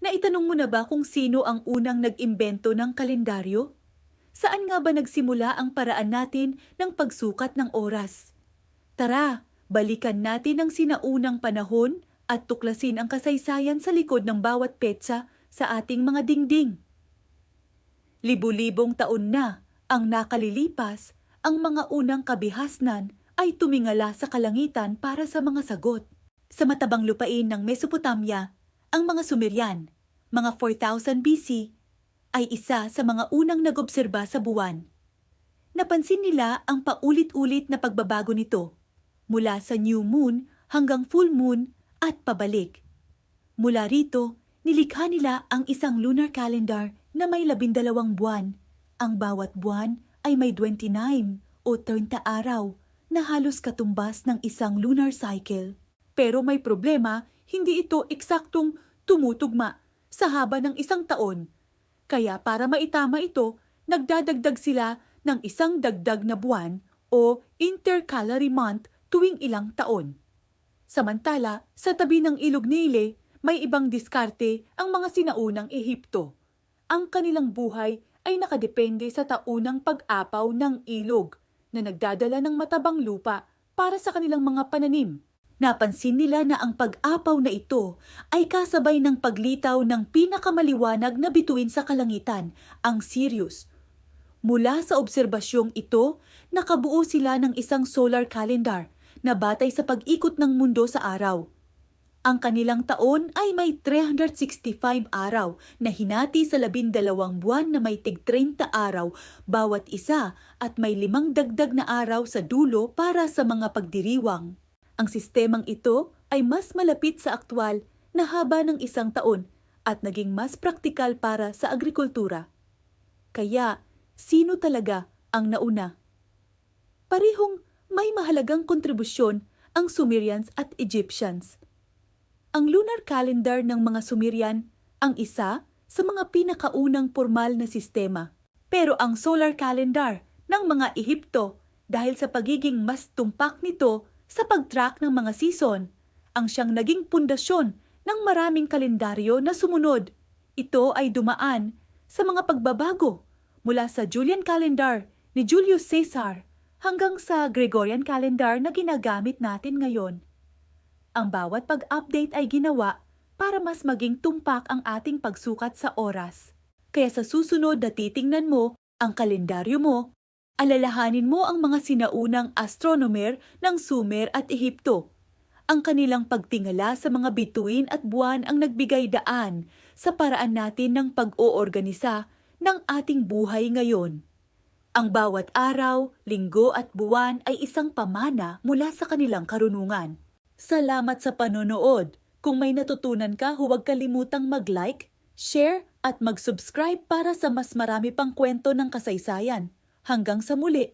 Naitanong mo na ba kung sino ang unang nag-imbento ng kalendaryo? Saan nga ba nagsimula ang paraan natin ng pagsukat ng oras? Tara, balikan natin ang sinaunang panahon at tuklasin ang kasaysayan sa likod ng bawat petsa sa ating mga dingding. Libu-libong taon na ang nakalilipas, ang mga unang kabihasnan ay tumingala sa kalangitan para sa mga sagot. Sa matabang lupain ng Mesopotamia, ang mga Sumerian, mga 4000 BC, ay isa sa mga unang nag-obserba sa buwan. Napansin nila ang paulit-ulit na pagbabago nito, mula sa new moon hanggang full moon at pabalik. Mula rito, nilikha nila ang isang lunar calendar na may 12 buwan. Ang bawat buwan ay may 29 o 30 araw na halos katumbas ng isang lunar cycle. Pero may problema, hindi ito eksaktong tumutugma sa haba ng isang taon. Kaya para maitama ito, nagdadagdag sila ng isang dagdag na buwan o intercalary month tuwing ilang taon. Samantala, sa tabi ng ilog Nile, may ibang diskarte ang mga sinaunang Ehipto. Ang kanilang buhay ay nakadepende sa taunang pag-apaw ng ilog na nagdadala ng matabang lupa para sa kanilang mga pananim. Napansin nila na ang pag-apaw na ito ay kasabay ng paglitaw ng pinakamaliwanag na bituin sa kalangitan, ang Sirius. Mula sa obserbasyong ito, nakabuo sila ng isang solar calendar na batay sa pag-ikot ng mundo sa araw. Ang kanilang taon ay may 365 araw na hinati sa 12 buwan na may tig-30 araw bawat isa at may 5 dagdag na araw sa dulo para sa mga pagdiriwang. Ang sistemang ito ay mas malapit sa aktwal na haba ng isang taon at naging mas praktikal para sa agrikultura. Kaya, sino talaga ang nauna? Parehong may mahalagang kontribusyon ang Sumerians at Egyptians. Ang lunar calendar ng mga Sumerian ang isa sa mga pinakaunang formal na sistema. Pero ang solar calendar ng mga Ehipto, dahil sa pagiging mas tumpak nito sa pag-track ng mga season, ang siyang naging pundasyon ng maraming kalendaryo na sumunod. Ito ay dumaan sa mga pagbabago mula sa Julian calendar ni Julius Caesar hanggang sa Gregorian calendar na ginagamit natin ngayon. Ang bawat pag-update ay ginawa para mas maging tumpak ang ating pagsukat sa oras. Kaya sa susunod na titingnan mo ang kalendaryo mo, alalahanin mo ang mga sinaunang astronomer ng Sumer at Ehipto. Ang kanilang pagtingala sa mga bituin at buwan ang nagbigay daan sa paraan natin ng pag-oorganisa ng ating buhay ngayon. Ang bawat araw, linggo at buwan ay isang pamana mula sa kanilang karunungan. Salamat sa panonood. Kung may natutunan ka, huwag kalimutang mag-like, share at mag-subscribe para sa mas marami pang kwento ng kasaysayan. Hanggang sa muli!